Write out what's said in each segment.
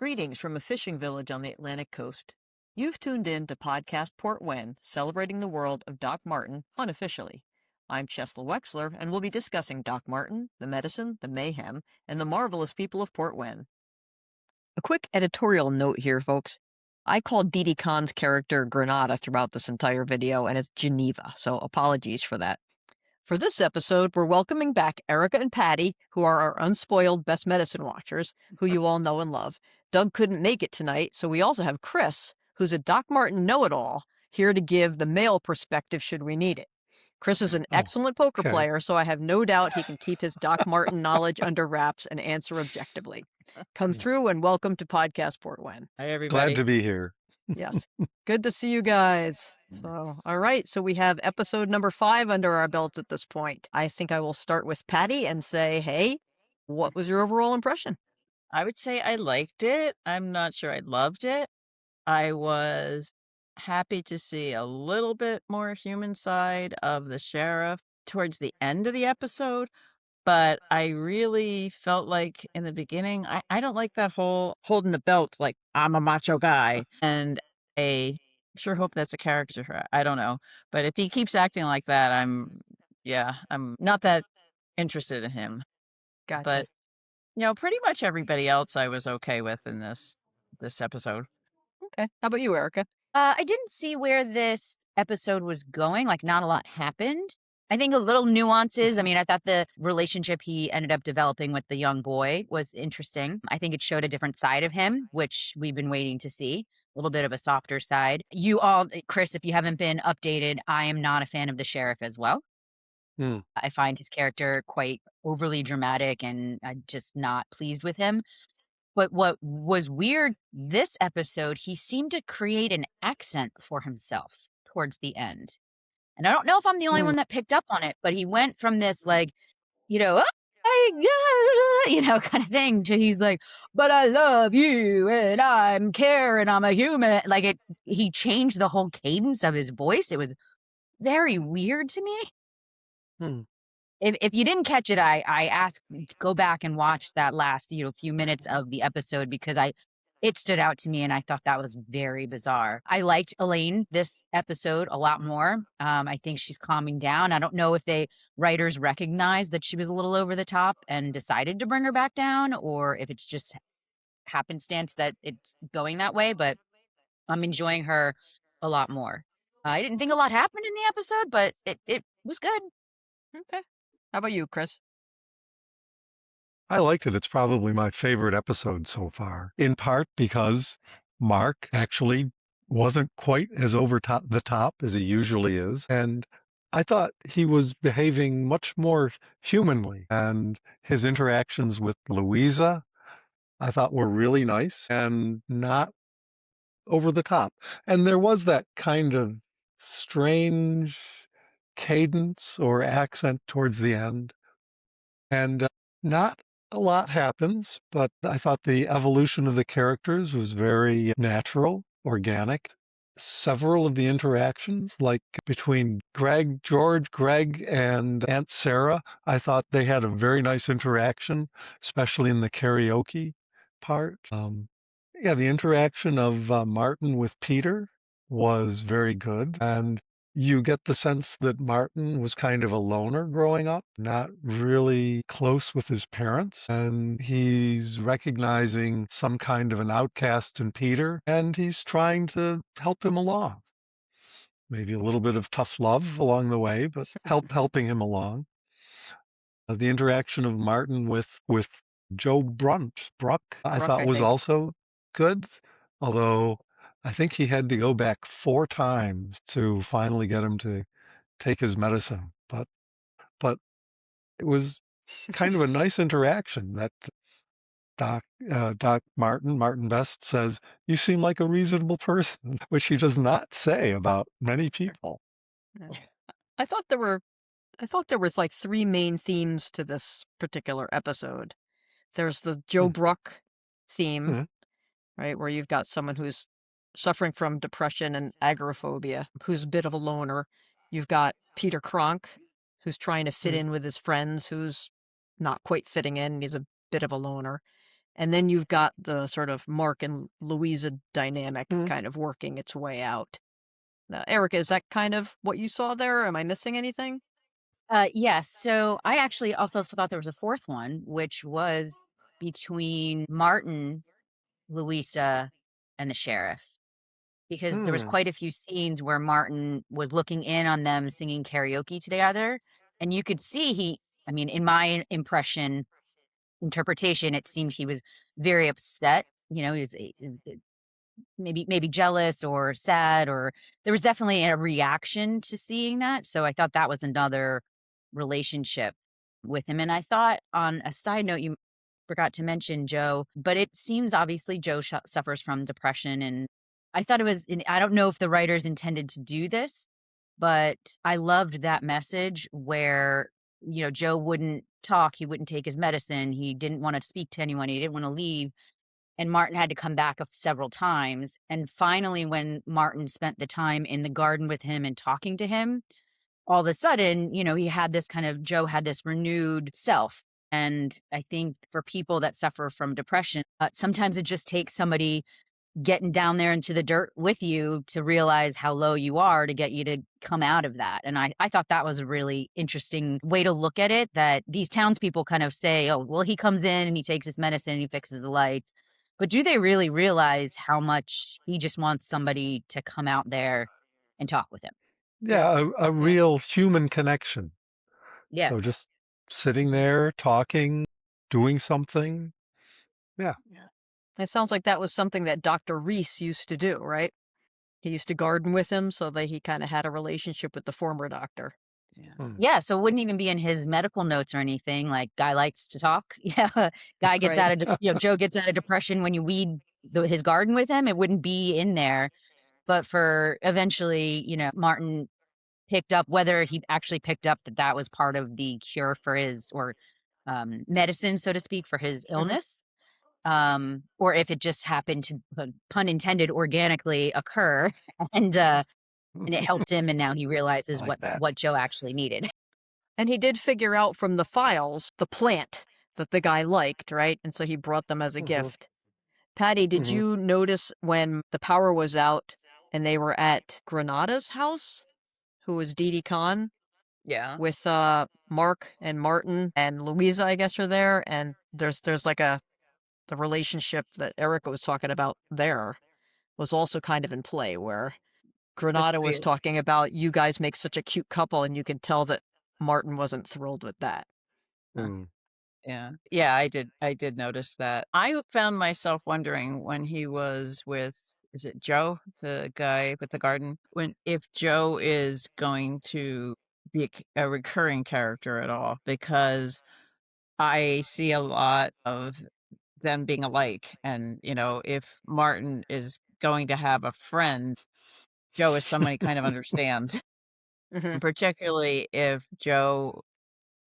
Greetings from a fishing village on the Atlantic coast. You've tuned in to Podcast Portwenn, celebrating the world of Doc Martin unofficially. I'm Chesley Wexler, and we'll be discussing Doc Martin, the medicine, the mayhem, and the marvelous people of Portwenn. A quick editorial note here, folks. I called Didi Khan's character Granada throughout this entire video, and it's Geneva, so apologies for that. For this episode, we're welcoming back Erica and Patty, who are our unspoiled best medicine watchers, who you all know and love. Doug couldn't make it tonight, so we also have Chris, who's a Doc Martin know-it-all, here to give the male perspective should we need it. Chris is an excellent poker player, so I have no doubt he can keep his Doc Martin knowledge under wraps and answer objectively. Come through and welcome to Podcast Portwenn. Hi, everybody. Glad to be here. Yes. Good to see you guys. So, all right. So we have episode number 5 under our belts at this point. I think I will start with Patty and say, hey, what was your overall impression? I would say I liked it. I'm not sure I loved it. I was happy to see a little bit more human side of the sheriff towards the end of the episode. But I really felt like in the beginning, I don't like that whole holding the belt, like I'm a macho guy. And I sure hope that's a character. I don't know. But if he keeps acting like that, I'm not that interested in him. Gotcha. But, pretty much everybody else I was okay with in this episode. Okay. How about you, Erica? I didn't see where this episode was going. Like, not a lot happened. I think a little nuances. I mean, I thought the relationship he ended up developing with the young boy was interesting. I think it showed a different side of him, which we've been waiting to see. A little bit of a softer side. You all, Chris, if you haven't been updated, I am not a fan of the sheriff as well. I find his character quite overly dramatic and I'm just not pleased with him. But what was weird this episode, he seemed to create an accent for himself towards the end. And I don't know if I'm the only one that picked up on it, but he went from this like, oh my God, kind of thing to he's like, but I love you and I'm Karen, I'm a human. Like he changed the whole cadence of his voice. It was very weird to me. If you didn't catch it, I asked, go back and watch that last, few minutes of the episode because it stood out to me and I thought that was very bizarre. I liked Elaine this episode a lot more. I think she's calming down. I don't know if writers recognized that she was a little over the top and decided to bring her back down or if it's just happenstance that it's going that way, but I'm enjoying her a lot more. I didn't think a lot happened in the episode, but it was good. Okay. How about you, Chris? I liked it. It's probably my favorite episode so far, in part because Mark actually wasn't quite as over the top as he usually is. And I thought he was behaving much more humanly. And his interactions with Louisa, I thought were really nice and not over the top. And there was that kind of strange cadence or accent towards the end. And not a lot happens, but I thought the evolution of the characters was very natural, organic. Several of the interactions, like between George, Greg, and Aunt Sarah, I thought they had a very nice interaction, especially in the karaoke part. The interaction of Martin with Peter was very good. And you get the sense that Martin was kind of a loner growing up, not really close with his parents, and he's recognizing some kind of an outcast in Peter, and he's trying to help him along. Maybe a little bit of tough love along the way, but helping him along. The interaction of Martin with Joe Bruck, I thought was also good, although I think he had to go back 4 times to finally get him to take his medicine. But it was kind of a nice interaction that Doc Martin Best says, "You seem like a reasonable person," which he does not say about many people. I thought there was like 3 main themes to this particular episode. There's the Joe Bruck theme, right, where you've got someone who's suffering from depression and agoraphobia, who's a bit of a loner. You've got Peter Kronk, who's trying to fit in with his friends, who's not quite fitting in. He's a bit of a loner. And then you've got the sort of Mark and Louisa dynamic Mm. kind of working its way out. Now, Erica, is that kind of what you saw there? Am I missing anything? Yes. So I actually also thought there was a fourth one, which was between Martin, Louisa, and the sheriff. Because there was Hmm. quite a few scenes where Martin was looking in on them singing karaoke together. And you could see in my interpretation, it seemed he was very upset. He was maybe jealous or sad, or there was definitely a reaction to seeing that. So I thought that was another relationship with him. And I thought, on a side note, you forgot to mention Joe, but it seems obviously Joe suffers from depression. And I thought I don't know if the writers intended to do this, but I loved that message where, Joe wouldn't talk. He wouldn't take his medicine. He didn't want to speak to anyone. He didn't want to leave. And Martin had to come back several times. And finally, when Martin spent the time in the garden with him and talking to him, all of a sudden, Joe had this renewed self. And I think for people that suffer from depression, sometimes it just takes somebody getting down there into the dirt with you to realize how low you are to get you to come out of that. And I thought that was a really interesting way to look at it, that these townspeople kind of say, oh, well, he comes in and he takes his medicine and he fixes the lights. But do they really realize how much he just wants somebody to come out there and talk with him? Yeah, a real human connection. Yeah. So just sitting there, talking, doing something. Yeah. It sounds like that was something that Dr. Reese used to do, right? He used to garden with him so that he kind of had a relationship with the former doctor. Yeah, so it wouldn't even be in his medical notes or anything, like, guy likes to talk. Yeah, guy gets Right. out of, Joe gets out of depression when you weed his garden with him. It wouldn't be in there. But for eventually, Martin picked up, whether he actually picked up that was part of the cure for his, or medicine, so to speak, for his illness, or if it just happened to, pun intended, organically occur. And it helped him, and now he realizes I like that. what Joe actually needed. And he did figure out from the files the plant that the guy liked, right? And so he brought them as a Mhm. gift. Patty, did Mhm. you notice when the power was out and they were at Granada's house, who was Dee Dee Khan, Yeah. with Mark and Martin and Louisa, I guess, are there, and there's like the relationship that Erica was talking about there was also kind of in play, where Granada was talking about, you guys make such a cute couple, and you can tell that Martin wasn't thrilled with that. Mm. Yeah, I did notice that. I found myself wondering when he was with, is it Joe, the guy with the garden, if Joe is going to be a recurring character at all, because I see a lot of them being alike. And, if Martin is going to have a friend, Joe is somebody kind of understands. Mhm. Particularly if Joe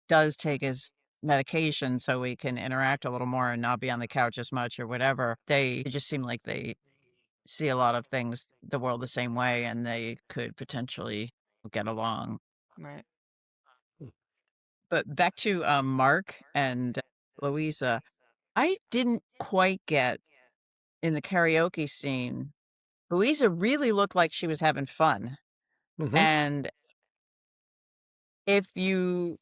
does take his medication so we can interact a little more and not be on the couch as much or whatever. It just seem like they see a lot of things, the world the same way, and they could potentially get along. Right. But back to Mark and Louisa, I didn't quite get in the karaoke scene. Louisa really looked like she was having fun. Mhm. And if you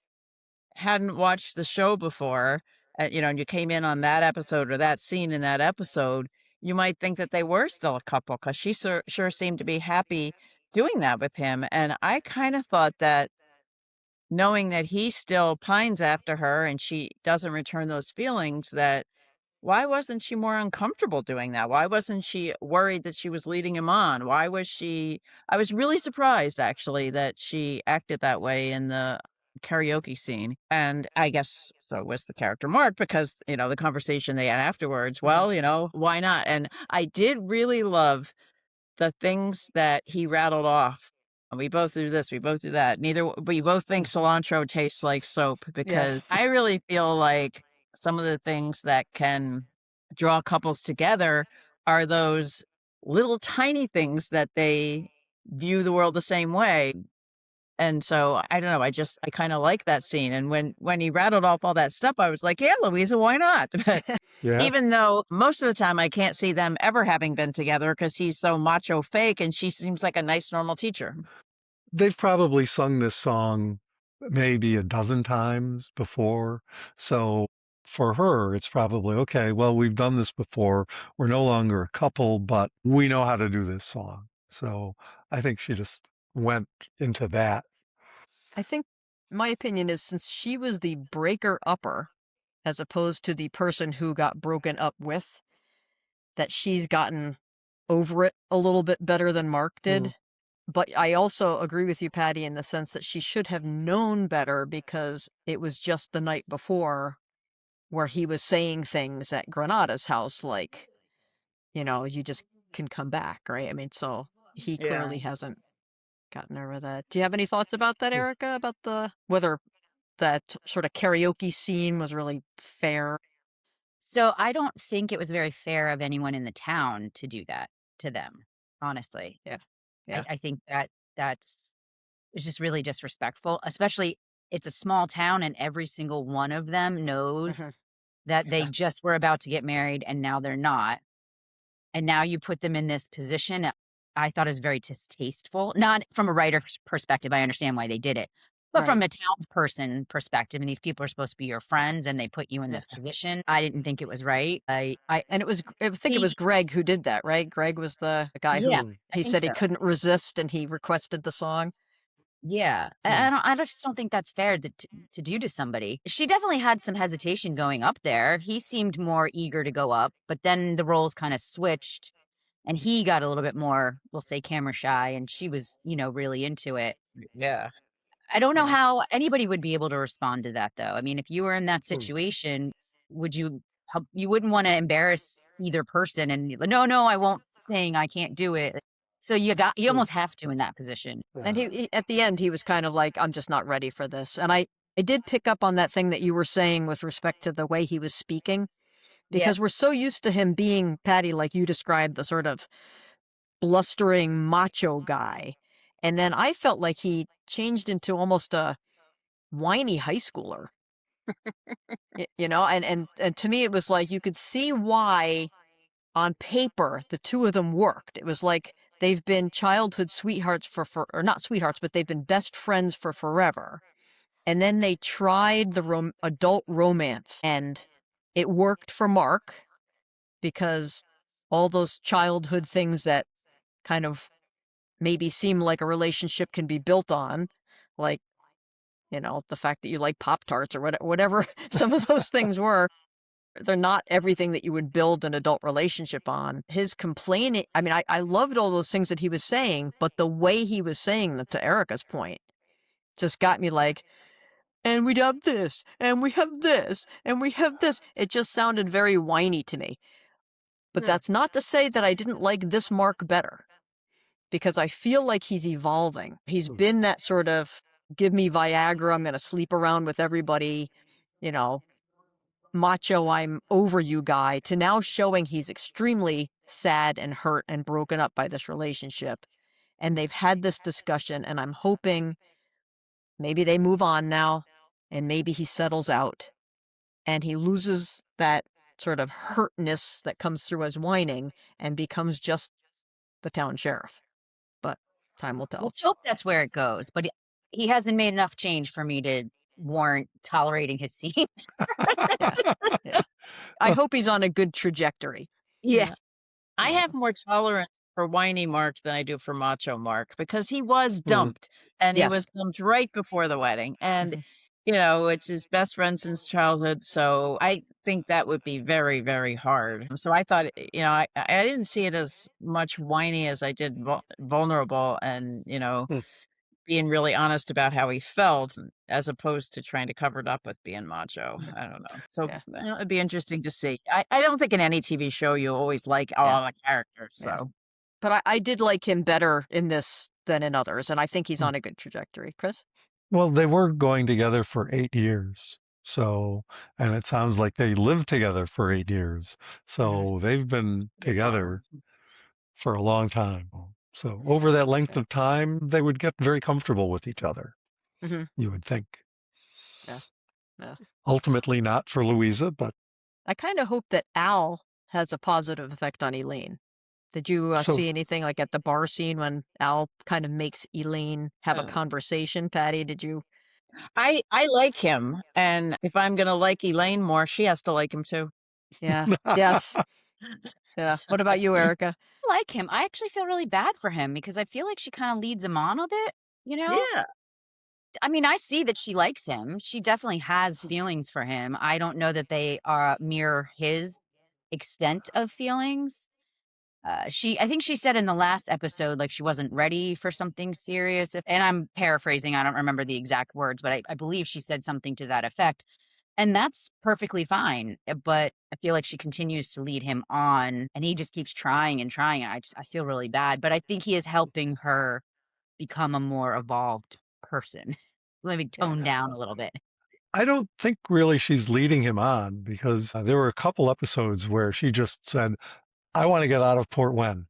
hadn't watched the show before, and you came in on that episode or that scene in that episode, you might think that they were still a couple, because she sure seemed to be happy doing that with him. And I kind of thought that, knowing that he still pines after her and she doesn't return those feelings, that why wasn't she more uncomfortable doing that? Why wasn't she worried that she was leading him on? Why was she? I was really surprised, actually, that she acted that way in the karaoke scene. And I guess so was the character Mark, because, the conversation they had afterwards, well, why not? And I did really love the things that he rattled off. We both do this, we both do that. We both think cilantro tastes like soap, because Yes. I really feel like some of the things that can draw couples together are those little tiny things that they view the world the same way. And so I don't know, I kind of like that scene. And when he rattled off all that stuff, I was like, yeah, Louisa, why not? But Yeah. even though most of the time I can't see them ever having been together because he's so macho fake and she seems like a nice, normal teacher. They've probably sung this song maybe a dozen times before. So for her, it's probably, okay, well, we've done this before. We're no longer a couple, but we know how to do this song. So I think she just went into that. I think my opinion is since she was the breaker upper, as opposed to the person who got broken up with, that she's gotten over it a little bit better than Mark did. But I also agree with you, Patty, in the sense that she should have known better because it was just the night before where he was saying things at Granada's house like, you just can come back, right? I mean, so he clearly hasn't gotten over that. Do you have any thoughts about that, Erica, about whether that sort of karaoke scene was really fair? So I don't think it was very fair of anyone in the town to do that to them, honestly. Yeah. I think that's it's just really disrespectful, especially it's a small town and every single one of them knows Mhm. that they just were about to get married and now they're not. And now you put them in this position. I thought it was very distasteful. Not from a writer's perspective, I understand why they did it. But from a townsperson perspective, and these people are supposed to be your friends and they put you in this position, I didn't think it was right. And I think it was Greg who did that, right? Greg was the guy Yeah, who I he think said he so. couldn't resist and he requested the song. Yeah, I just don't think that's fair to do to somebody. She definitely had some hesitation going up there. He seemed more eager to go up, but then the roles kind of switched and he got a little bit more, we'll say, camera shy, and she was, really into it. Yeah. I don't know Yeah. how anybody would be able to respond to that, though. I mean, if you were in that situation, would you wouldn't want to embarrass either person and you're like, no, I won't sing, I can't do it. So you almost have to in that position. And he at the end, he was kind of like, I'm just not ready for this. And I did pick up on that thing that you were saying with respect to the way he was speaking, because we're so used to him being, Patty, like you described, the sort of blustering macho guy. And then I felt like he changed into almost a whiny high schooler. And to me, it was like you could see why on paper the two of them worked. It was like they've been childhood sweethearts or not sweethearts, but they've been best friends for forever. And then they tried the adult romance, and it worked for Mark because all those childhood things that kind of maybe seem like a relationship can be built on, like, the fact that you like Pop-Tarts or whatever some of those things were, they're not everything that you would build an adult relationship on. His complaining, I mean, I loved all those things that he was saying, but the way he was saying them, to Erica's point, just got me like, and we'd have this, and we have this, and we have this. It just sounded very whiny to me. But that's not to say that I didn't like this Mark better, because I feel like he's evolving. He's been that sort of, give me Viagra, I'm going to sleep around with everybody, macho, I'm over you guy, to now showing he's extremely sad and hurt and broken up by this relationship. And they've had this discussion, and I'm hoping maybe they move on now, and maybe he settles out, and he loses that sort of hurtness that comes through as whining and becomes just the town sheriff. But time will tell. Let's hope that's where it goes. But he hasn't made enough change for me to warrant tolerating his scene. Yeah. I hope he's on a good trajectory. Yeah. I have more tolerance for whiny Mark than I do for macho Mark because he was dumped and he Yes. was dumped right before the wedding. And, it's his best friend since childhood. So I think that would be very, very hard. So I thought, I didn't see it as much whiny as I did vulnerable and, being really honest about how he felt as opposed to trying to cover it up with being macho. I don't know. So it'd be interesting to see. I don't think in any TV show you always like all the characters. So, But I did like him better in this than in others, and I think he's on a good trajectory. Chris? Well, they were going together for 8 years. So, and it sounds like they lived together for 8 years. So they've been together for a long time. So over that length of time, they would get very comfortable with each other, Mm-hmm. you would think. Yeah. Yeah. Ultimately not for Louisa, but I kind of hope that Al has a positive effect on Elaine. Did you so see anything like at the bar scene when Al kind of makes Elaine have a conversation? Patty, did you? I like him, and if I'm gonna like Elaine more, she has to like him too. Yeah. Yes. Yeah. What about you, Erica? I like him. I actually feel really bad for him because I feel like she kind of leads him on a bit, you know? Yeah. I mean, I see that she likes him. She definitely has feelings for him. I don't know that they are mirror his extent of feelings. I think she said in the last episode, like she wasn't ready for something serious. And I'm paraphrasing, I don't remember the exact words, but I believe she said something to that effect. And that's perfectly fine. But I feel like she continues to lead him on and he just keeps trying and trying. I feel really bad, but I think he is helping her become a more evolved person. Let me tone down a little bit. I don't think really she's leading him on because there were a couple episodes where she just said, I want to get out of Portwenn.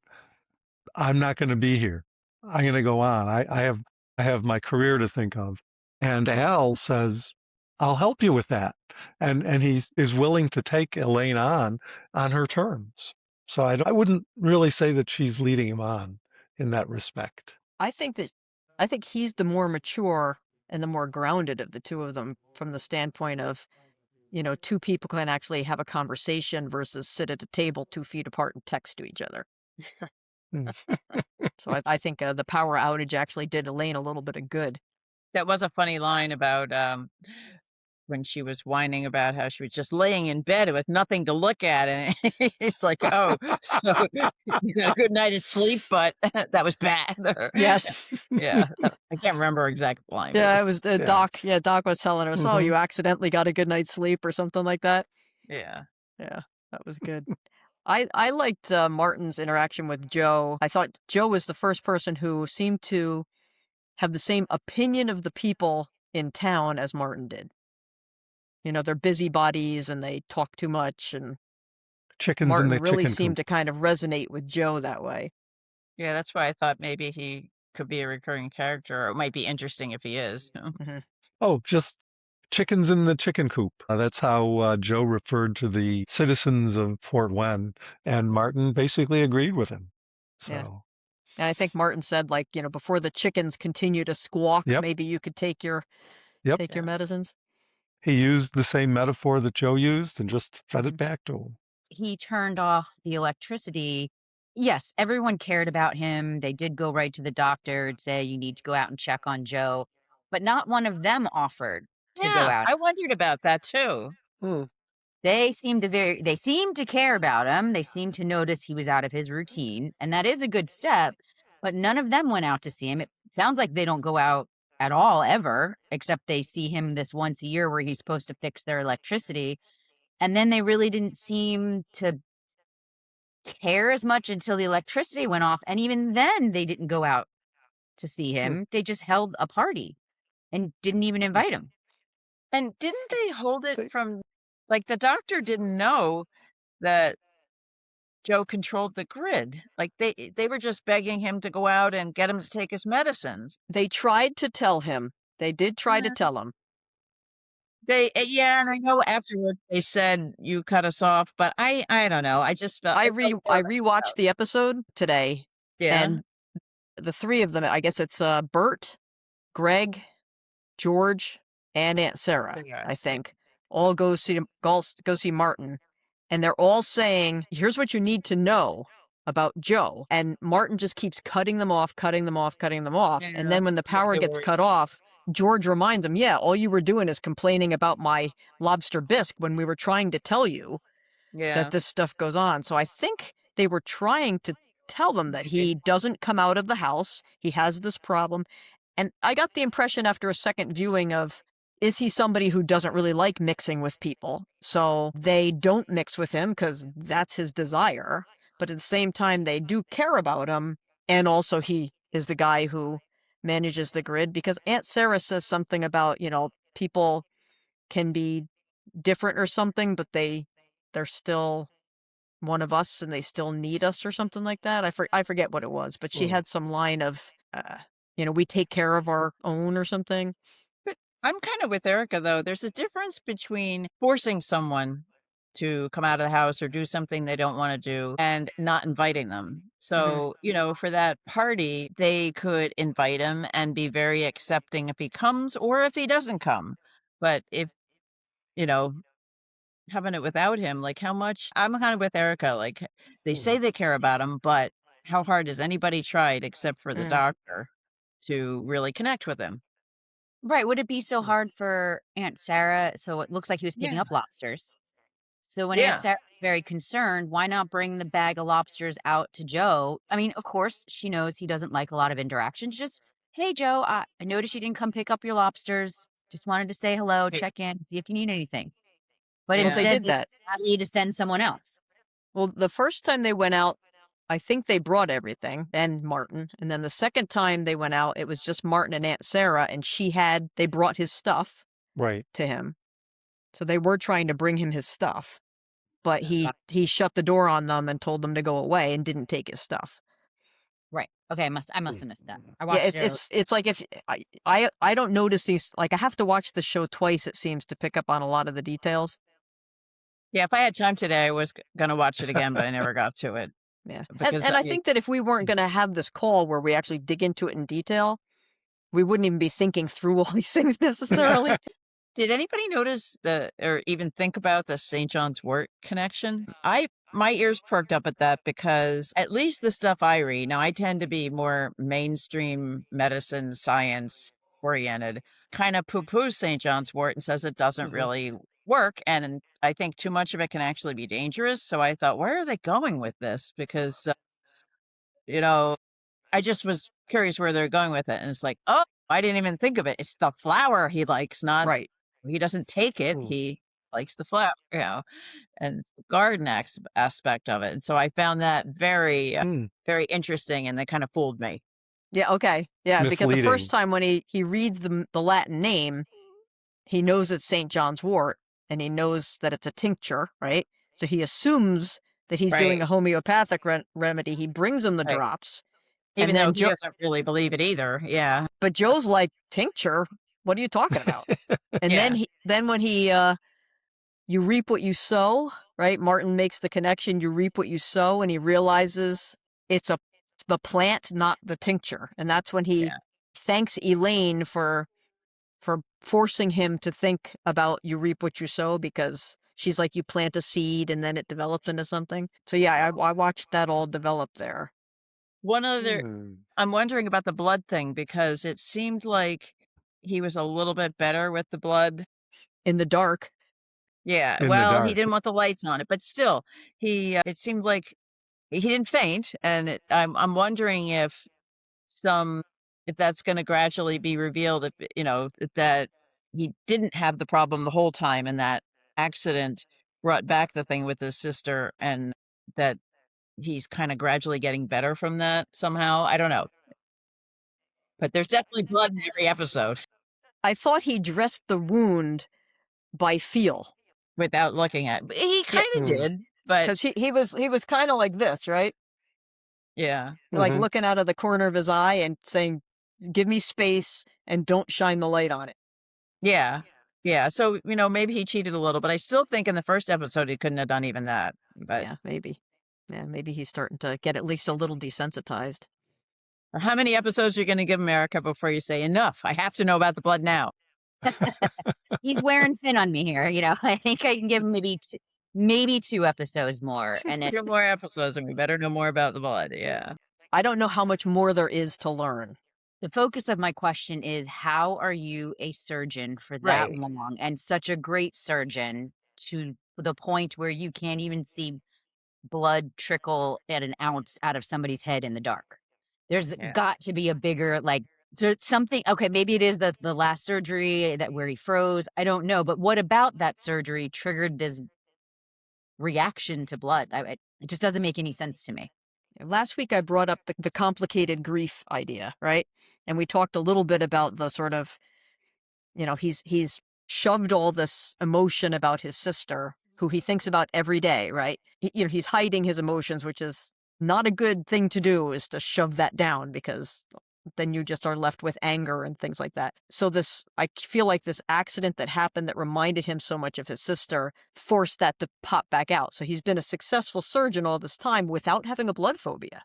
I'm not going to be here. I'm going to go on. I have my career to think of. And Al says, I'll help you with that. And he is willing to take Elaine on her terms. So I wouldn't really say that she's leading him on in that respect. I think he's the more mature and the more grounded of the two of them from the standpoint of, two people can actually have a conversation versus sit at a table 2 feet apart and text to each other. So I think the power outage actually did Elaine a little bit of good. That was a funny line about when she was whining about how she was just laying in bed with nothing to look at, and it's like, oh, so you got a good night of sleep, but that was bad. Yes. Yeah, I can't remember her exact line. Yeah, it was Doc. Yeah, Doc was telling her, "Oh, you accidentally got a good night's sleep or something like that." Yeah. Yeah, that was good. I liked Martin's interaction with Joe. I thought Joe was the first person who seemed to have the same opinion of the people in town as Martin did. They're busybodies and they talk too much, and Chickens Martin in the really chicken seemed coop. to kind of resonate with Joe that way. Yeah, that's why I thought maybe he could be a recurring character, or it might be interesting if he is. Oh, just chickens in the chicken coop. That's how Joe referred to the citizens of Portwenn, and Martin basically agreed with him. So, Yeah. And I think Martin said, like, before the chickens continue to squawk, Yep. maybe you could take your medicines. He used the same metaphor that Joe used and just fed it back to him. He turned off the electricity. Yes, everyone cared about him. They did go right to the doctor and say, you need to go out and check on Joe. But not one of them offered to go Yeah, out. I wondered about that too. They seemed to care about him. They seemed to notice he was out of his routine, and that is a good step, but none of them went out to see him. It sounds like they don't go out at all ever, except they see him this once a year where he's supposed to fix their electricity. And then they really didn't seem to care as much until the electricity went off, and even then they didn't go out to see him. They just held a party and didn't even invite him. And didn't they hold it from, like, the doctor didn't know that Joe controlled the grid. Like, they were just begging him to go out and get him to take his medicines. They tried to tell him. They did try to tell him. Yeah, and I know afterwards they said, you cut us off, but I don't know. I just felt I rewatched the episode today. Yeah. And the three of them, I guess it's Bert, Greg, George, and Aunt Sarah, I think, all go see Martin. And they're all saying, here's what you need to know about Joe. And Martin just keeps cutting them off. Yeah, And then when the power gets cut off, George reminds him, yeah, all you were doing is complaining about my lobster bisque when we were trying to tell you that this stuff goes on. So I think they were trying to tell them that he doesn't come out of the house. He has this problem. And I got the impression after a second viewing of, is he somebody who doesn't really like mixing with people? So they don't mix with him because that's his desire. But at the same time, they do care about him. And also he is the guy who manages the grid, because Aunt Sarah says something about, people can be different or something, but they're still one of us and they still need us or something like that. I forget what it was, but she Hmm. had some line of, we take care of our own or something. But I'm kind of with Erica, though. There's a difference between forcing someone to come out of the house or do something they don't want to do and not inviting them. So, for that party, they could invite him and be very accepting if he comes or if he doesn't come. But if, you know, having it without him, like how much I'm kind of with Erica, like they say they care about him, but how hard has anybody tried except for the Mm. doctor to really connect with him? Right. Would it be so hard for Aunt Sarah? So it looks like he was picking Yeah. up lobsters. So when Yeah. Aunt Sarah's very concerned, why not bring the bag of lobsters out to Joe? I mean, of course, she knows he doesn't like a lot of interactions. Just, hey, Joe, I noticed you didn't come pick up your lobsters. Just wanted to say hello, Hey. check in, see if you need anything. But Well, Yeah. they instead, did that. they need to send someone else. Well, the first time they went out, I think they brought everything and Martin. And then the second time they went out, it was just Martin and Aunt Sarah, and they brought his stuff Right. to him. So they were trying to bring him his stuff, but he shut the door on them and told them to go away and didn't take his stuff. Right. Okay. I must have missed that. I Yeah, watched it's like if I don't notice these, like I have to watch the show twice, it seems, to pick up on a lot of the details. Yeah, if I had time today, I was going to watch it again, but I never got to it. Yeah. Because And I think that if we weren't going to have this call where we actually dig into it in detail, we wouldn't even be thinking through all these things necessarily. Did anybody notice or even think about the St. John's wort connection? My ears perked up at that because at least the stuff I read, now I tend to be more mainstream medicine, science oriented, kind of poo-poos St. John's wort and says it doesn't really work. And I think too much of it can actually be dangerous. So I thought, where are they going with this? Because, I just was curious where they're going with it. And it's like, oh, I didn't even think of it. It's the flower he likes, not Right. he doesn't take it. Hmm. He likes the flower, and it's the garden aspect of it. And so I found that very, very interesting, and they kind of fooled me. Yeah, okay. Yeah, because the Misleading. first time when he reads the Latin name, he knows it's St. John's wort, and he knows that it's a tincture, right? So he assumes that he's doing Right. a homeopathic remedy. He brings him the Right. drops. Even and though then he doesn't really believe it either. Yeah. But Joe's like, tincture? What are you talking about? And Yeah. then when he you reap what you sow, right? Martin makes the connection, you reap what you sow, and he realizes it's the plant, not the tincture. And that's when he thanks Elaine for forcing him to think about you reap what you sow, because she's like, you plant a seed and then it develops into something. So yeah, I watched that all develop there. One other, I'm wondering about the blood thing because it seemed like he was a little bit better with the blood. In the dark. Yeah. In the Well, he dark. didn't want the lights on it, but still, it seemed like he didn't faint. And I'm wondering if that's going to gradually be revealed, that he didn't have the problem the whole time and that accident brought back the thing with his sister and that he's kind of gradually getting better from that somehow. I don't know. But there's definitely blood in every episode I thought he dressed the wound by feel, without looking at it. He kind of did, but because he was kind of like this, right? yeah. Like looking out of the corner of his eye and saying, give me space and don't shine the light on it. Yeah. Yeah. So, maybe he cheated a little, but I still think in the first episode he couldn't have done even that. But Yeah, maybe. Yeah, maybe he's starting to get at least a little desensitized. or how many episodes are you going to give America before you say enough? I have to know about the blood now. He's wearing thin on me here. I think I can give him maybe 2 episodes more. And then 2 more episodes and we better know more about the blood. Yeah. I don't know how much more there is to learn. the focus of my question is, how are you a surgeon for that Right. long and such a great surgeon to the point where you can't even see blood trickle at an ounce out of somebody's head in the dark? There's Yeah. got to be a bigger, there's something. Okay, maybe it is the last surgery where he froze. I don't know, but what about that surgery triggered this reaction to blood? It just doesn't make any sense to me. Last week I brought up the complicated grief idea, right? And we talked a little bit about the sort of, he's shoved all this emotion about his sister who he thinks about every day, right? He's hiding his emotions, which is not a good thing to do, is to shove that down, because then you just are left with anger and things like that. So I feel like this accident that happened that reminded him so much of his sister forced that to pop back out. So he's been a successful surgeon all this time without having a blood phobia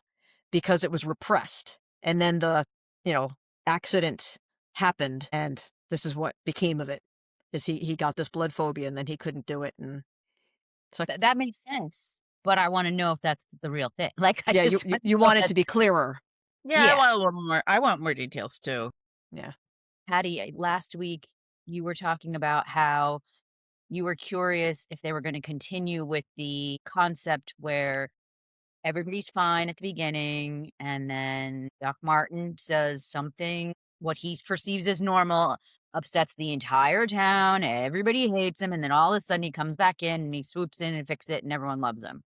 because it was repressed. And then the, accident happened, and this is what became of it, is he got this blood phobia and then he couldn't do it. And it's like, That makes sense. But I want to know if that's the real thing. Like, I yeah, just you want it to be clearer. Yeah, Yeah. I want a little more. I want more details too. Yeah. Patty, last week you were talking about how you were curious if they were going to continue with the concept where everybody's fine at the beginning, and then Doc Martin says something, what he perceives as normal, upsets the entire town. Everybody hates him. And then all of a sudden he comes back in and he swoops in and fixes it and everyone loves him.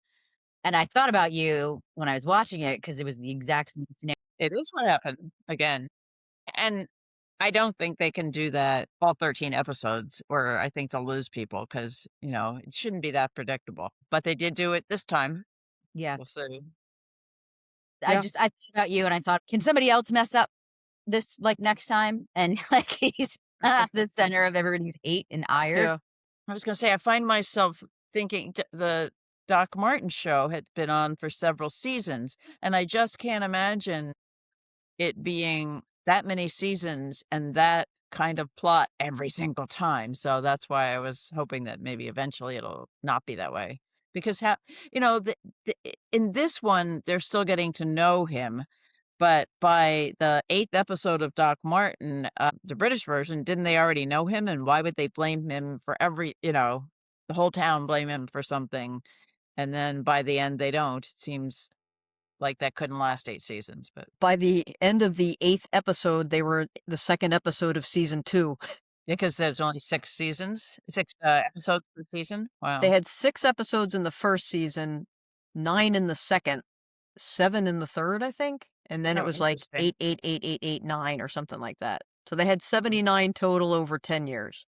And I thought about you when I was watching it because it was the exact same scenario. It is what happened again. And I don't think they can do that all 13 episodes, or I think they'll lose people because, it shouldn't be that predictable. But they did do it this time. Yeah. We'll see. I Yeah. thought about you and I thought, can somebody else mess up this like next time? And like he's the center of everybody's hate and ire. Yeah. I was going to say, I find myself thinking the Doc Martin show had been on for several seasons, and I just can't imagine it being that many seasons and that kind of plot every single time. So that's why I was hoping that maybe eventually it'll not be that way. Because, in this one, they're still getting to know him. But by the 8th episode of Doc Martin, the British version, didn't they already know him? And why would they blame him for the whole town blame him for something? And then by the end, they don't. It seems like that couldn't last 8 seasons. But By the end of the 8th episode, they were the 2nd episode of season 2. because there's only 6 episodes per season. Wow. They had 6 episodes in the first season, 9 in the second, 7 in the third, I think. And then it Oh, was like interesting. 8, 8, 8, 8, 8, 9 or something like that. So they had 79 total over 10 years.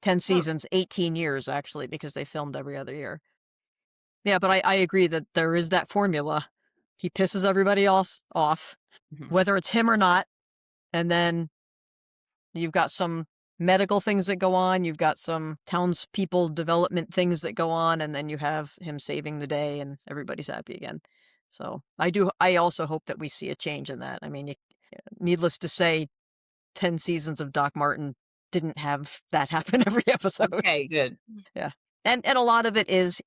10 seasons, 18 years, actually, because they filmed every other year. Yeah, but I agree that there is that formula. He pisses everybody else off, Mhm. whether it's him or not. And then you've got some medical things that go on. You've got some townspeople development things that go on. And then you have him saving the day and everybody's happy again. So I also hope that we see a change in that. I mean, needless to say, 10 seasons of Doc Martin didn't have that happen every episode. Okay, good. Yeah. And a lot of it is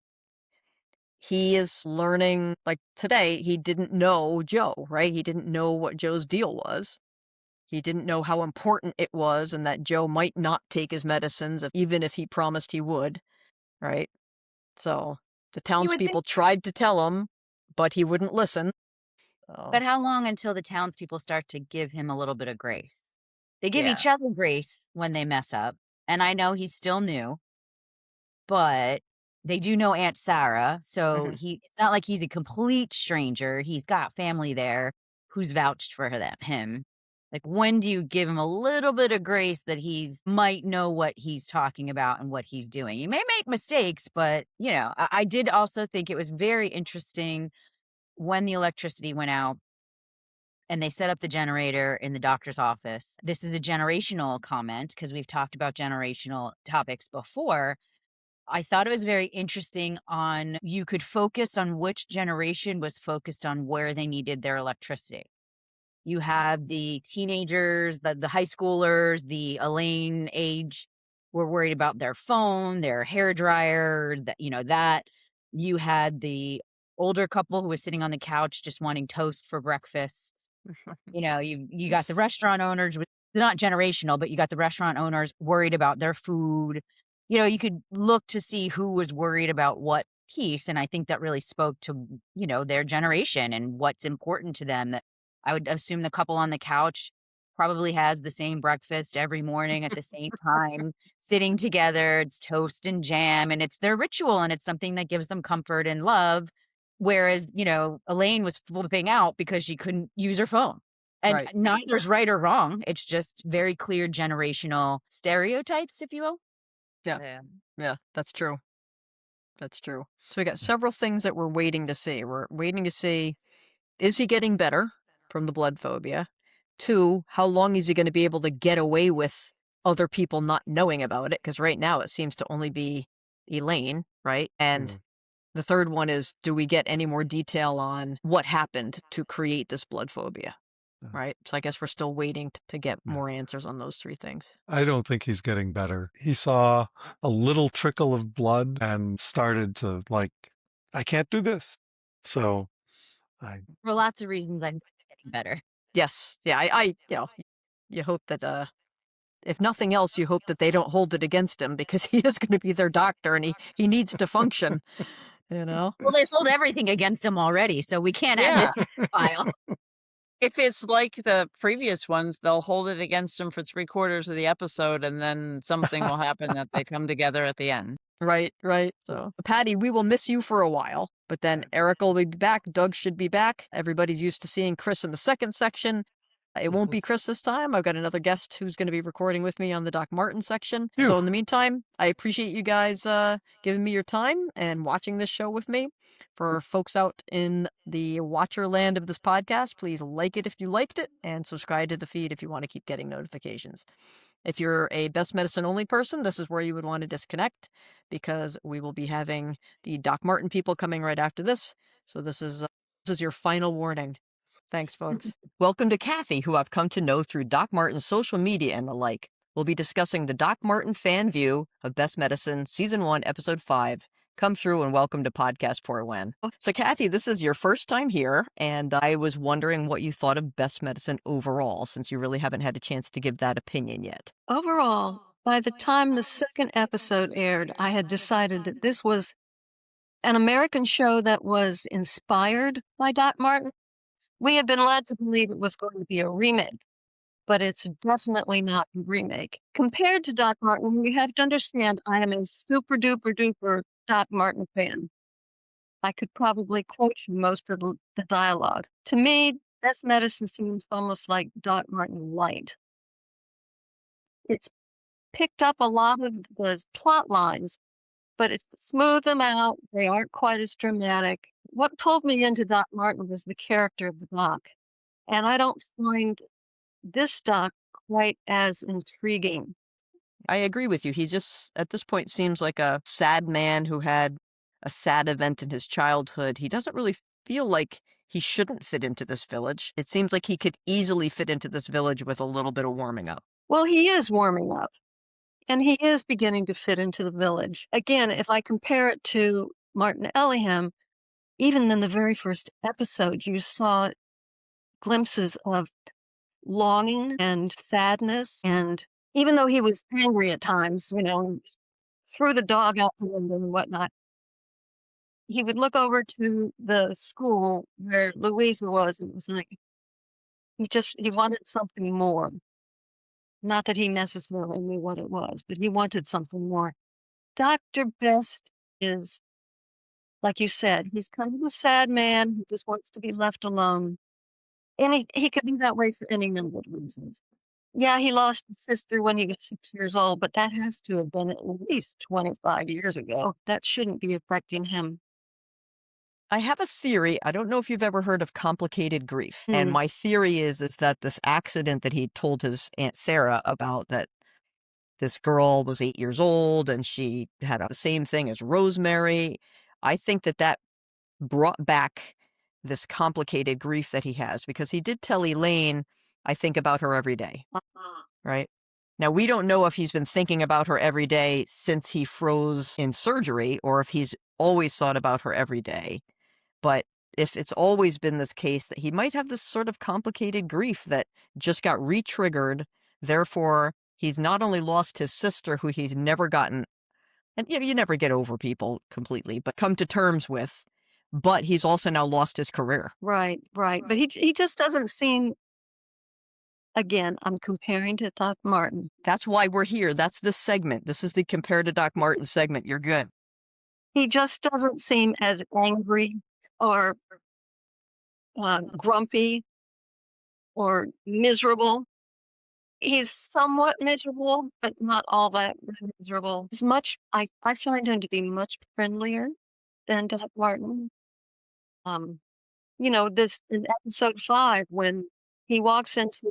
he is learning, like today, he didn't know Joe, right? He didn't know what Joe's deal was. He didn't know how important it was and that Joe might not take his medicines, even if he promised he would, right? So the You would think, townspeople tried to tell him, but he wouldn't listen. but how long until the townspeople start to give him a little bit of grace? They give Yeah. each other grace when they mess up. And I know he's still new, but they do know Aunt Sarah. So Mhm. it's not like he's a complete stranger. He's got family there who's vouched for him. Like, when do you give him a little bit of grace that he's might know what he's talking about and what he's doing? He may make mistakes, but I did also think it was very interesting when the electricity went out and they set up the generator in the doctor's office. This is a generational comment because we've talked about generational topics before. I thought it was very interesting on you could focus on which generation was focused on where they needed their electricity. You have the teenagers, the high schoolers, the Elaine age were worried about their phone, their hair dryer, that. You had the older couple who was sitting on the couch just wanting toast for breakfast. You got the restaurant owners, they're not generational, but you got the restaurant owners worried about their food. You could look to see who was worried about what piece. And I think that really spoke to, their generation and what's important to them. That I would assume the couple on the couch probably has the same breakfast every morning at the same time, sitting together. It's toast and jam, and it's their ritual, and it's something that gives them comfort and love. Whereas, Elaine was flipping out because she couldn't use her phone. And Right. neither's right or wrong. It's just very clear generational stereotypes, if you will. Yeah, that's true. That's true. So we got several things that we're waiting to see. We're waiting to see, is he getting better from the blood phobia? 2, how long is he going to be able to get away with other people not knowing about it? Because right now it seems to only be Elaine, right? And the third one is, do we get any more detail on what happened to create this blood phobia? Right? So I guess we're still waiting to get more answers on those 3 things. I don't think he's getting better. He saw a little trickle of blood and started to I can't do this. So For lots of reasons, I'm getting better. Yes. Yeah, I you hope that if nothing else, you hope that they don't hold it against him, because he is going to be their doctor and he needs to function, Well, they've held everything against him already, so we can't have this file. If it's like the previous ones, they'll hold it against him for 3/4 of the episode, and then something will happen that they come together at the end. Right. So, Patty, we will miss you for a while, but then Eric will be back. Doug should be back. Everybody's used to seeing Chris in the second section. It won't be Chris this time. I've got another guest who's going to be recording with me on the Doc Martin section. Phew. So in the meantime, I appreciate you guys giving me your time and watching this show with me. For folks out in the watcher land of this podcast, please like it if you liked it, and subscribe to the feed if you want to keep getting notifications. If you're a Best Medicine only person, this is where you would want to disconnect, because we will be having the Doc Martin people coming right after this. So this is your final warning. Thanks, folks. Welcome to Kathy, who I've come to know through Doc Martin's social media and the like. We'll be discussing the Doc Martin fan view of Best Medicine, Season 1, Episode 5. Come through and welcome to Podcast Portwenn. So, Kathy, this is your first time here, and I was wondering what you thought of Best Medicine overall, since you really haven't had a chance to give that opinion yet. Overall, by the time the second episode aired, I had decided that this was an American show that was inspired by Doc Martin. We had been led to believe it was going to be a remake, but it's definitely not a remake. Compared to Doc Martin, we have to understand I am a super duper duper Doc Martin fan. I could probably quote you most of the dialogue. To me, Best Medicine seems almost like Doc Martin light. It's picked up a lot of the plot lines, but it's smoothed them out. They aren't quite as dramatic. What pulled me into Doc Martin was the character of the Doc. And I don't find this Doc quite as intriguing. I agree with you. He just, at this point, seems like a sad man who had a sad event in his childhood. He doesn't really feel like he shouldn't fit into this village. It seems like he could easily fit into this village with a little bit of warming up. Well, he is warming up. And he is beginning to fit into the village. Again, if I compare it to Martin Ellingham, even in the very first episode, you saw glimpses of longing and sadness. And even though he was angry at times, threw the dog out the window and whatnot, he would look over to the school where Louisa was, and it was like he wanted something more. Not that he necessarily knew what it was, but he wanted something more. Dr. Best is, like you said, he's kind of a sad man who just wants to be left alone. And he could be that way for any number of reasons. Yeah, he lost his sister when he was 6 years old, but that has to have been at least 25 years ago. That shouldn't be affecting him. I have a theory. I don't know if you've ever heard of complicated grief. And my theory is that this accident that he told his Aunt Sarah about, that this girl was 8 years old and she had the same thing as Rosemary, I think that brought back this complicated grief that he has, because he did tell Elaine, I think about her every day, right? Now, we don't know if he's been thinking about her every day since he froze in surgery, or if he's always thought about her every day. But if it's always been this case, that he might have this sort of complicated grief that just got re-triggered. Therefore, he's not only lost his sister, who he's never gotten, and you never get over people completely, but come to terms with, but he's also now lost his career. Right. But he just doesn't seem, again, I'm comparing to Doc Martin. That's why we're here. That's this segment. This is the Compare to Doc Martin segment. You're good. He just doesn't seem as angry or grumpy or miserable. He's somewhat miserable, but not all that miserable. I find him to be much friendlier than Doc Martin. This in episode 5 when he walks into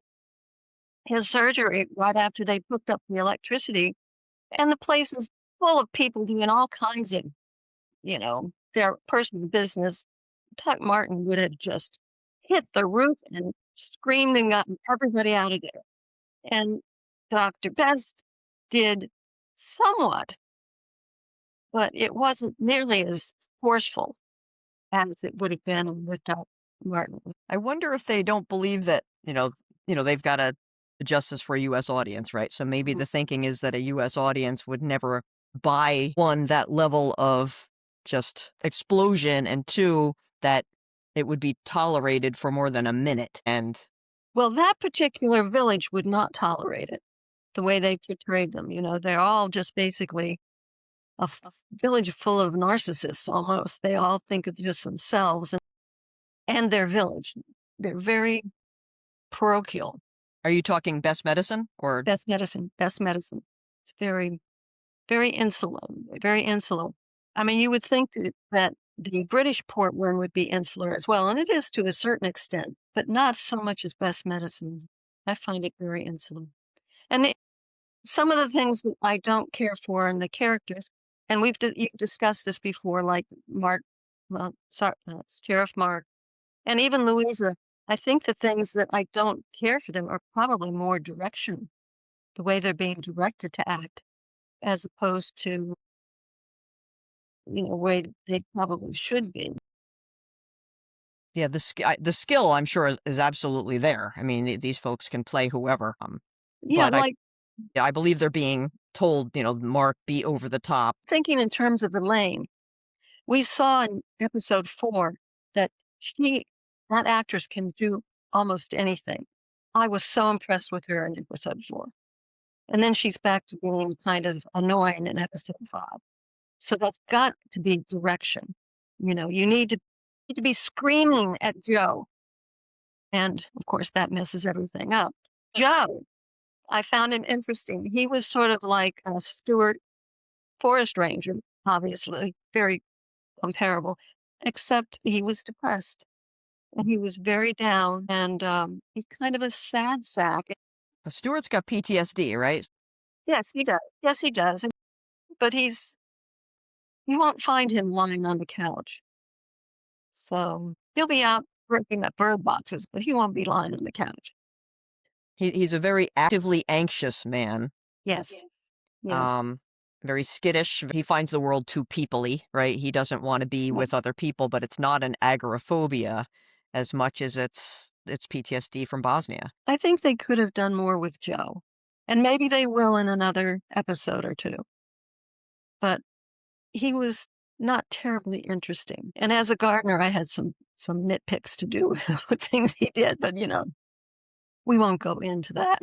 his surgery right after they hooked up the electricity, and the place is full of people doing all kinds of, their personal business. Doc Martin would have just hit the roof and screamed and gotten everybody out of there. And Dr. Best did somewhat, but it wasn't nearly as forceful as it would have been with Dr. Martin. I wonder if they don't believe that, they've got to adjust this for a U.S. audience, right? So maybe the thinking is that a U.S. audience would never buy, one, that level of just explosion, and two, that it would be tolerated for more than a minute. And Well, that particular village would not tolerate it, the way they portrayed them. They're all just basically a village full of narcissists almost. They all think of just themselves and their village. They're very parochial. are you talking Best Medicine or? Best medicine. It's very, very insular, very insular. I mean, you would think that the British Portwenn would be insular as well, and it is to a certain extent, but not so much as Best Medicine. I find it very insular. And some of the things that I don't care for in the characters, and you've discussed this before, like Mark, Sheriff Mark, and even Louisa. I think the things that I don't care for them are probably more direction, the way they're being directed to act, as opposed to the way they probably should be. Yeah, the skill, I'm sure, is absolutely there. I mean, these folks can play whoever. Yeah, but like I believe they're being told, Mark, be over the top. thinking in terms of Elaine, we saw in episode 4 that that actress can do almost anything. I was so impressed with her in episode 4. And then she's back to being kind of annoying in episode 5. So that's got to be direction. You need to be screaming at Joe. And of course, that messes everything up. Joe, I found him interesting. He was sort of like a Stewart forest ranger, obviously, very comparable, except he was depressed. And he was very down, and he's kind of a sad sack. Stewart's got PTSD, right? Yes, he does. Yes, he does. But you won't find him lying on the couch. So he'll be out breaking up bird boxes, but he won't be lying on the couch. He's a very actively anxious man. Yes. Yes. Very skittish. He finds the world too peoply, right? He doesn't want to be with other people, but it's not an agoraphobia as much as it's PTSD from Bosnia. I think they could have done more with Joe, and maybe they will in another episode or two. But he was not terribly interesting. And as a gardener, I had some nitpicks to do with things he did, but we won't go into that.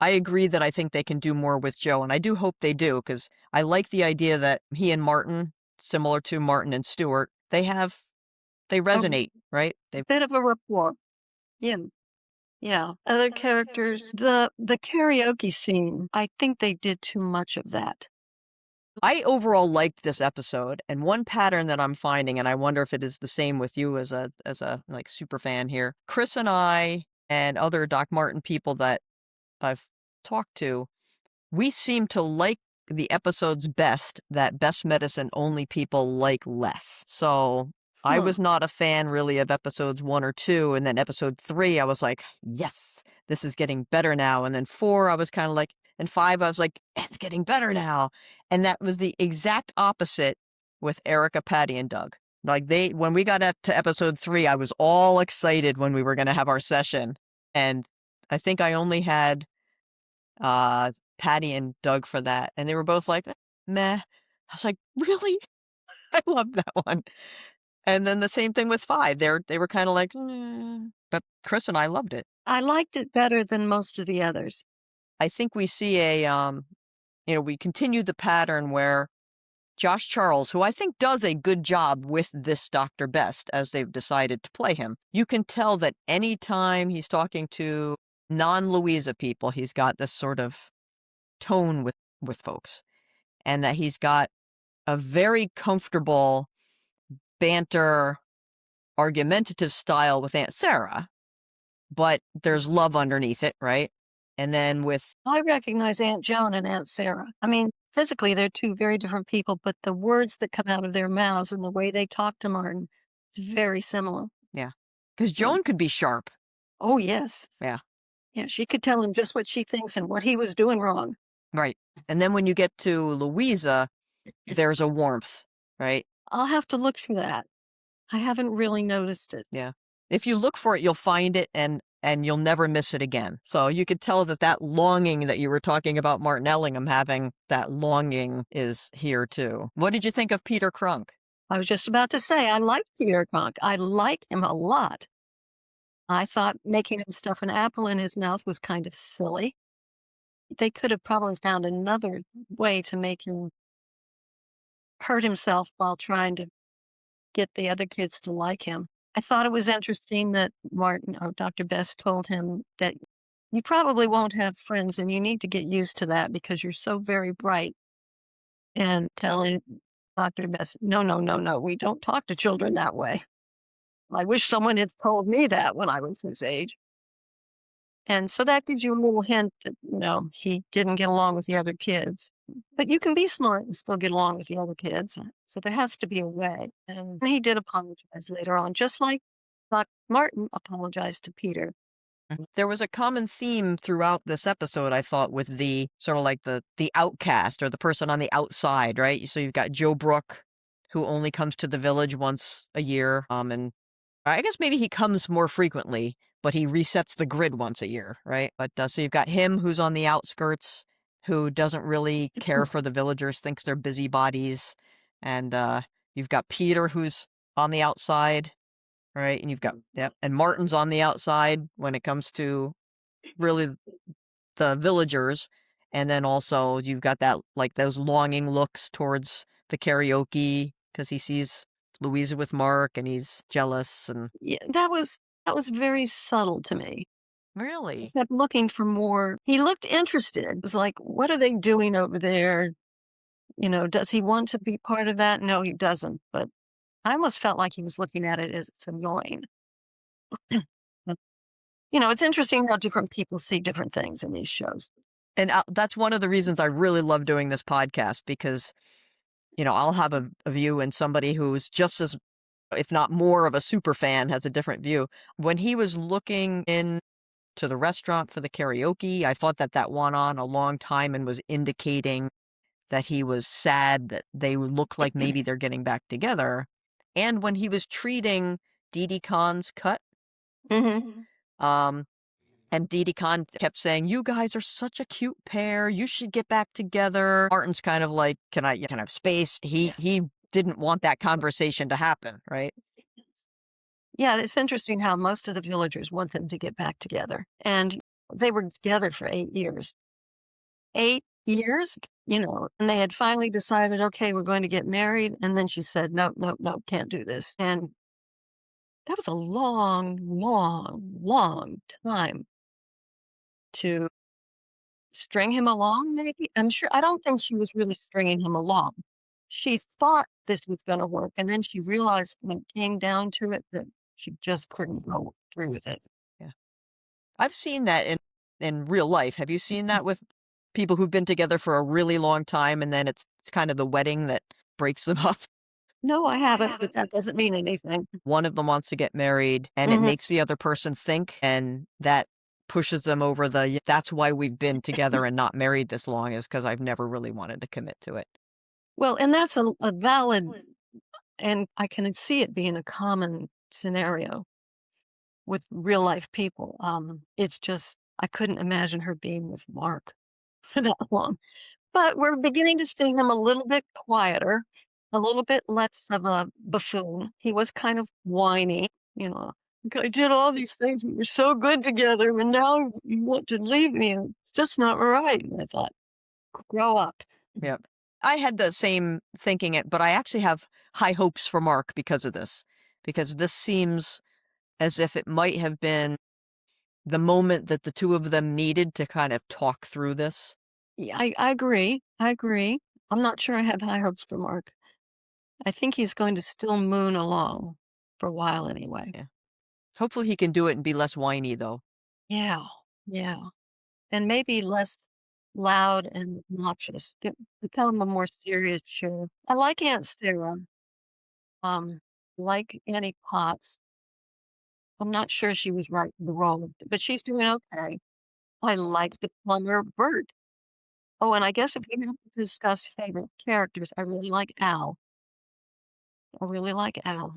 I agree that I think they can do more with Joe, and I do hope they do, because I like the idea that he and Martin, similar to Martin and Stewart, they resonate, right? A bit of a rapport. Yeah. Yeah. Other characters, the karaoke scene, I think they did too much of that. I overall liked this episode, and one pattern that I'm finding, and I wonder if it is the same with you as a like super fan here. Chris and I and other Doc Martin people that I've talked to, we seem to like the episodes best that Best Medicine only people like less. So I was not a fan really of episodes 1 or 2, and then episode 3 I was like, yes, this is getting better now. And then 4 I was kind of like, and 5 I was like, it's getting better now. And that was the exact opposite with Erica, Patty, and Doug. Like when we got up to episode 3, I was all excited when we were going to have our session. And I think I only had Patty and Doug for that. And they were both like, meh. I was like, really? I love that one. And then the same thing with 5. They were kind of like, but Chris and I loved it. I liked it better than most of the others. I think we see we continue the pattern where Josh Charles, who I think does a good job with this Dr. Best as they've decided to play him, you can tell that anytime he's talking to non-Louisa people, he's got this sort of tone with folks, and that he's got a very comfortable banter, argumentative style with Aunt Sarah, but there's love underneath it, right? And then with I recognize Aunt Joan and Aunt Sarah. I mean, physically, they're two very different people, but the words that come out of their mouths and the way they talk to Martin is very similar. because So- Joan could be sharp. Oh, yes. Yeah. Yeah, she could tell him just what she thinks and what he was doing wrong. Right. And then when you get to Louisa, there's a warmth, right? I'll have to look for that. I haven't really noticed it. If you look for it, you'll find it and you'll never miss it again. So you could tell that longing that you were talking about Martin Ellingham having, that longing is here too. What did you think of Peter Crunk? I was just about to say, I like Peter Conk. I like him a lot. I thought making him stuff an apple in his mouth was kind of silly. They could have probably found another way to make him hurt himself while trying to get the other kids to like him. I thought it was interesting that Martin or Dr. Best told him that you probably won't have friends and you need to get used to that because you're so very bright. And telling Dr. Best, no, we don't talk to children that way. I wish someone had told me that when I was his age. And so that gives you a little hint that, he didn't get along with the other kids. But you can be smart and still get along with the other kids. So there has to be a way. And he did apologize later on, just like Dr. Martin apologized to Peter. There was a common theme throughout this episode, I thought, with the sort of like the outcast or the person on the outside, right? So you've got Joe Brooke, who only comes to the village once a year. And I guess maybe he comes more frequently, but he resets the grid once a year, right? But so you've got him who's on the outskirts, who doesn't really care for the villagers, thinks they're busybodies. And you've got Peter who's on the outside, right? And you've got, and Martin's on the outside when it comes to really the villagers. And then also you've got that, like those longing looks towards the karaoke because he sees Louisa with Mark and he's jealous. And Yeah, that was very subtle to me. really, Kept looking for more. He looked interested. It was like, what are they doing over there? Does he want to be part of that? No, he doesn't. But I almost felt like he was looking at it as it's annoying. It's interesting how different people see different things in these shows. and that's one of the reasons I really love doing this podcast because, I'll have a view and somebody who's just as, if not more of a super fan has a different view. When he was looking in to the restaurant for the karaoke, I thought that went on a long time and was indicating that he was sad that they look like maybe they're getting back together. And when he was treating Didi Khan's cut, Mm-hmm. and Didi Khan kept saying, "You guys are such a cute pair. You should get back together." Martin's kind of like, "Can I have space?" He didn't want that conversation to happen, right? Yeah, it's interesting how most of the villagers want them to get back together. And they were together for 8 years. 8 years, and they had finally decided, okay, we're going to get married. And then she said, no, can't do this. And that was a long, long, long time to string him along, maybe. I don't think she was really stringing him along. She thought this was going to work. And then she realized when it came down to it that she just couldn't go through with it. I've seen that in real life. Have you seen that with people who've been together for a really long time and then it's kind of the wedding that breaks them up? No, I haven't, but that doesn't mean anything. One of them wants to get married and it makes the other person think, and that pushes them over that's why we've been together and not married this long, is because I've never really wanted to commit to it. Well, and that's a valid, and I can see it being a common scenario with real life people. It's just, I couldn't imagine her being with Mark for that long. But we're beginning to see him a little bit quieter, a little bit less of a buffoon. He was kind of whiny, I did all these things. We were so good together, and now you want to leave me. It's just not right. And I thought, grow up. Yep. I had the same thinking, but I actually have high hopes for Mark because of this. Because this seems as if it might have been the moment that the two of them needed to kind of talk through this. Yeah, I agree. I agree. I'm not sure I have high hopes for Mark. I think he's going to still moon along for a while anyway. Yeah. Hopefully he can do it and be less whiny, though. Yeah, yeah. And maybe less loud and obnoxious. Become a more serious show. I like Aunt Sarah. Like Annie Potts. I'm not sure she was right for the role, but she's doing okay. I like the plumber Bert. Oh, and I guess if we have to discuss favorite characters, I really like Al. I really like Al.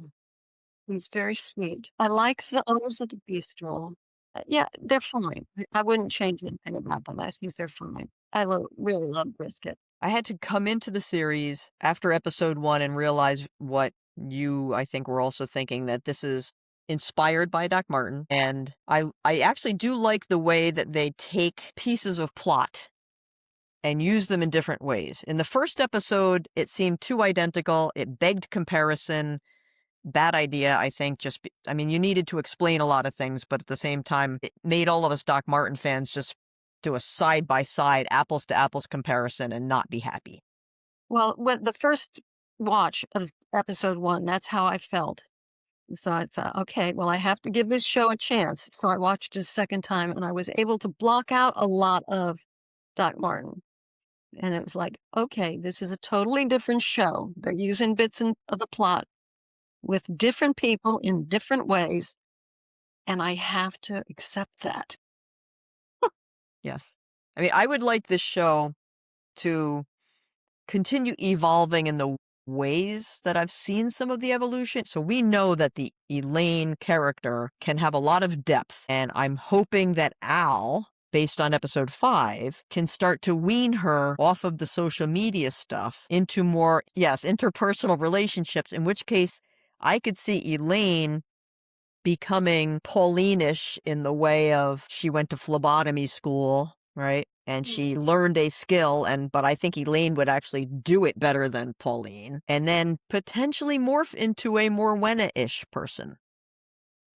He's very sweet. I like the owners of the bistro. Yeah, they're fine. I wouldn't change anything about them. I think they're fine. Really love brisket. I had to come into the series after episode 1 and realize what you, I think, were also thinking, that this is inspired by Doc Martin. And I actually do like the way that they take pieces of plot and use them in different ways. In the first episode, it seemed too identical. It begged comparison. Bad idea, I think. You needed to explain a lot of things, but at the same time, it made all of us Doc Martin fans just do a side-by-side, apples-to-apples comparison and not be happy. Well, with the first watch of episode 1, that's how I felt. So I thought, okay, well, I have to give this show a chance. So I watched it a second time, and I was able to block out a lot of Doc Martin. And it was like, okay, this is a totally different show. They're using bits of the plot with different people in different ways, and I have to accept that. Yes. I would like this show to continue evolving in the ways that I've seen some of the evolution. So we know that the Elaine character can have a lot of depth, and I'm hoping that Al, based on episode 5, can start to wean her off of the social media stuff into more, interpersonal relationships, in which case I could see Elaine becoming Pauline-ish in the way of she went to phlebotomy school, right? And she learned a skill, but I think Elaine would actually do it better than Pauline, and then potentially morph into a more Wenna-ish person.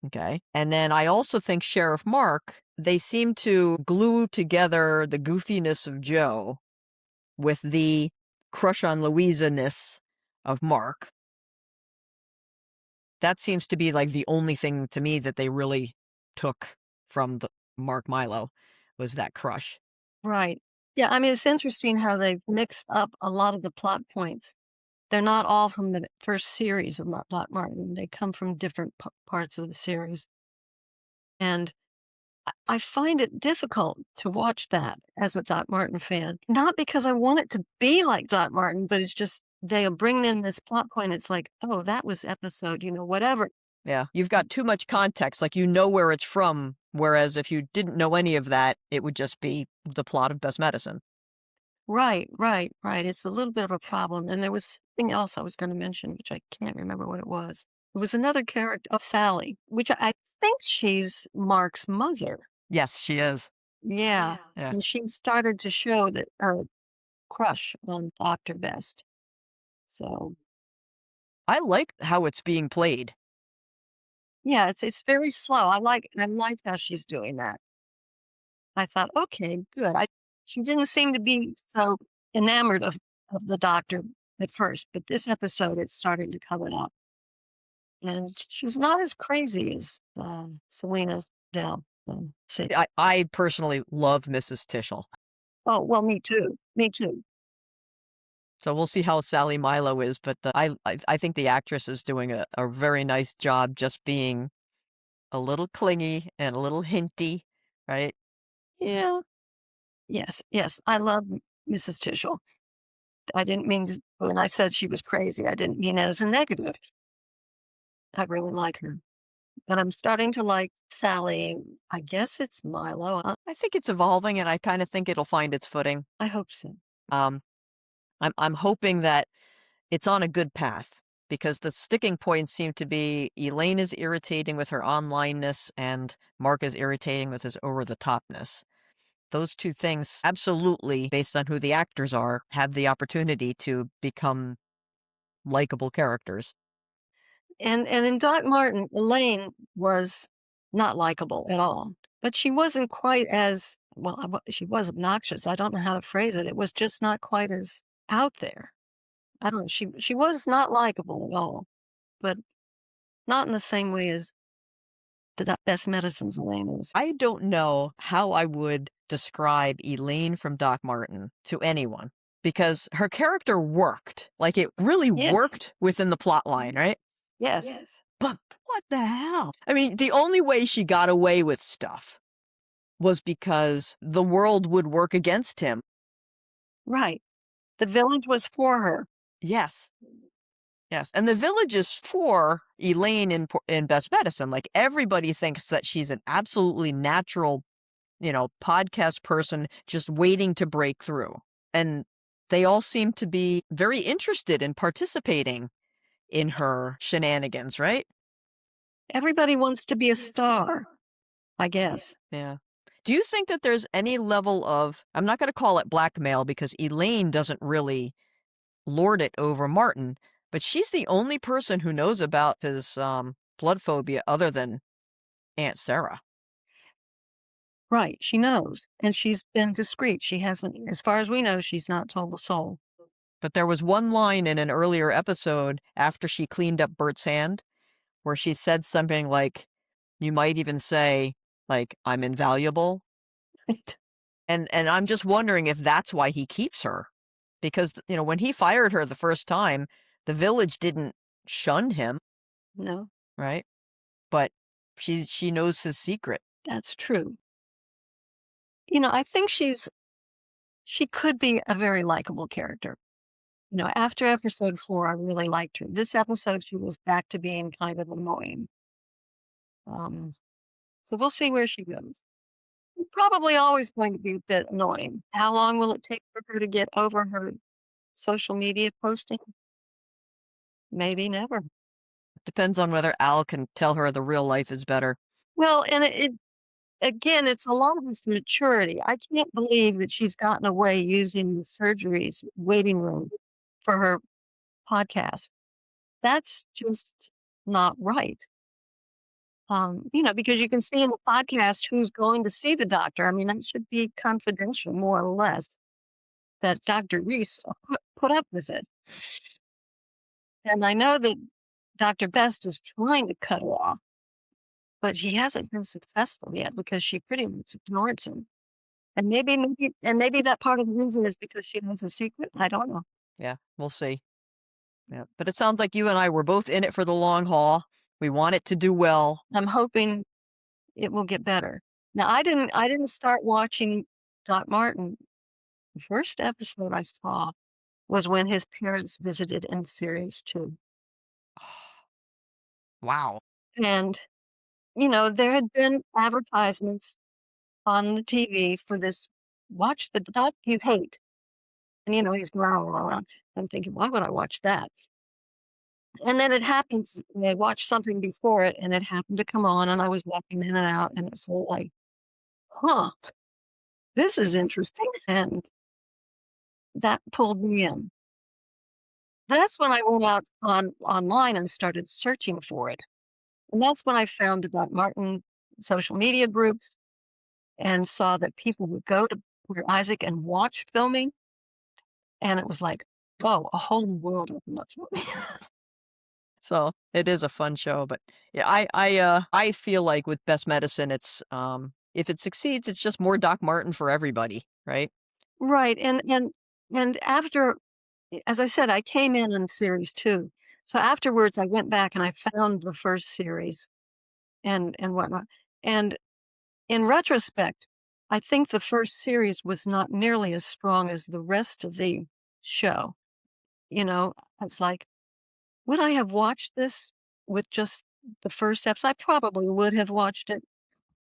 Okay. And then I also think Sheriff Mark, they seem to glue together the goofiness of Joe with the crush on Louisa-ness of Mark. That seems to be like the only thing to me that they really took from the Mark Milo, was that crush. Right. Yeah, it's interesting how they've mixed up a lot of the plot points. They're not all from the first series of Doc Martin. They come from different parts of the series. And I find it difficult to watch that as a Doc Martin fan. Not because I want it to be like Doc Martin, but it's just they bring in this plot point. It's like, oh, that was episode, whatever. Yeah, you've got too much context. Like, you know where it's from, whereas if you didn't know any of that, it would just be the plot of Best Medicine. Right. It's a little bit of a problem. And there was something else I was going to mention, which I can't remember what it was. It was another character, Sally, which I think she's Mark's mother. Yes, she is. Yeah. Yeah. And she started to show that her crush on Dr. Best. So I like how it's being played. yeah, it's very slow. I like how she's doing that. I thought, okay, good. She didn't seem to be so enamored of the doctor at first, but this episode it's starting to come up. And she's not as crazy as Selena Dell. I personally love Mrs. Tischel. Oh, well, me too. So we'll see how Sally Milo is, but I think the actress is doing a very nice job just being a little clingy and a little hinty, right? Yeah. Yes. I love Mrs. Tischel. I didn't mean when I said she was crazy, I didn't mean it as a negative. I really like her. But I'm starting to like Sally. I guess it's Milo. I think it's evolving, and I kind of think it'll find its footing. I hope so. I'm hoping that it's on a good path, because the sticking points seem to be Elaine is irritating with her onlineness and Mark is irritating with his over-the-topness. Those two things, absolutely, based on who the actors are, have the opportunity to become likable characters. And in Doc Martin, Elaine was not likable at all. But she wasn't quite as, well, she was obnoxious. I don't know how to phrase it. It was just not quite as out there. I don't know. She was not likable at all, but not in the same way as the Best Medicine's Elaine is. I don't know how I would describe Elaine from Doc Martin to anyone because her character worked. Like it really Yes. worked within the plot line, right? Yes. But what the hell? I mean, the only way she got away with stuff was because the world would work against him. Right. The village was for her. Yes. Yes. And the village is for Elaine in Best Medicine. Like everybody thinks that she's an absolutely natural, podcast person just waiting to break through. And they all seem to be very interested in participating in her shenanigans, right? Everybody wants to be a star, I guess. Yeah. Do you think that there's any level of, I'm not going to call it blackmail because Elaine doesn't really lord it over Martin, but she's the only person who knows about his blood phobia other than Aunt Sarah. Right. She knows. And she's been discreet. She hasn't, as far as we know, she's not told a soul. But there was one line in an earlier episode after she cleaned up Bert's hand where she said something like, you might even say, like, I'm invaluable. And I'm just wondering if that's why he keeps her. Because, when he fired her the first time, the village didn't shun him, No, right? But she knows his secret. that's true. I think she could be a very likable character. After episode 4, I really liked her. This episode, she was back to being kind of annoying. So we'll see where she goes. She's probably always going to be a bit annoying. How long will it take for her to get over her social media posting? Maybe never. Depends on whether Al can tell her the real life is better. Well, and again, it's a lot of this maturity. I can't believe that she's gotten away using the surgery's waiting room for her podcast. That's just not right. Because you can see in the podcast who's going to see the doctor. I mean, that should be confidential, more or less, that Dr. Reese put up with it. And I know that Dr. Best is trying to cut her off, but he hasn't been successful yet because she pretty much ignores him. And maybe that part of the reason is because she knows a secret. I don't know. Yeah, we'll see. Yeah, but it sounds like you and I were both in it for the long haul. We want it to do well. I'm hoping it will get better. Now, I didn't start watching Doc Martin. The first episode I saw was when his parents visited in series 2. Wow. And, there had been advertisements on the TV for this, watch the doc you hate. And, he's growling around. I'm thinking, why would I watch that? And then it happens, I watched something before it, and it happened to come on, and I was walking in and out, and it's all like, huh, this is interesting. And that pulled me in. That's when I went out online and started searching for it. And that's when I found the Doc Martin social media groups and saw that people would go to Port Isaac and watch filming. And it was like, oh, a whole new world opened up for me. So it is a fun show, but yeah, I feel like with Best Medicine, it's if it succeeds, it's just more Doc Martin for everybody, right? Right. And after, as I said, I came in series 2. So afterwards, I went back and I found the first series and whatnot. And in retrospect, I think the first series was not nearly as strong as the rest of the show. It's like, would I have watched this with just the first episode? I probably would have watched it,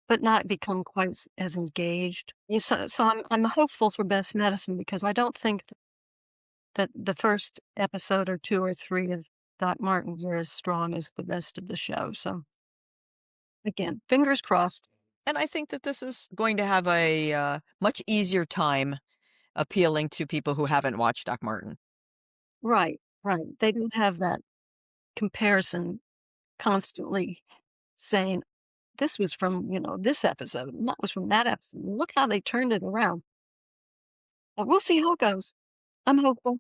but not become quite as engaged. So I'm hopeful for Best Medicine because I don't think that the first episode or 2 or 3 of Doc Martin were as strong as the rest of the show. So again, fingers crossed. And I think that this is going to have a much easier time appealing to people who haven't watched Doc Martin. Right. They don't have that comparison constantly saying, this was from, this episode, and that was from that episode. Look how they turned it around. But we'll see how it goes. I'm hopeful.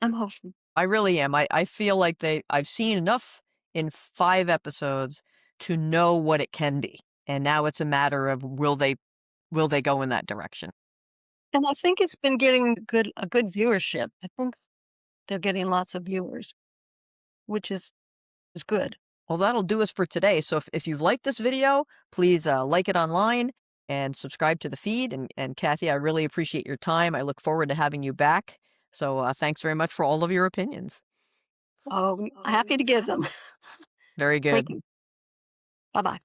I'm hopeful. I really am. I feel like I've seen enough in 5 episodes to know what it can be. And now it's a matter of will they go in that direction? And I think it's been getting a good viewership. I think they're getting lots of viewers, which is good. Well, that'll do us for today. So if you've liked this video, please like it online and subscribe to the feed. And Kathy, I really appreciate your time. I look forward to having you back. So thanks very much for all of your opinions. Oh, happy to give them. Very good. Thank you. Bye-bye.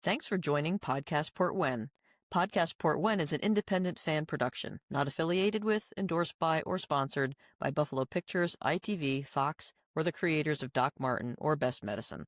Thanks for joining Podcast Portwenn. Podcast Portwenn is an independent fan production, not affiliated with, endorsed by, or sponsored by Buffalo Pictures, ITV, Fox, or the creators of Doc Martin or Best Medicine.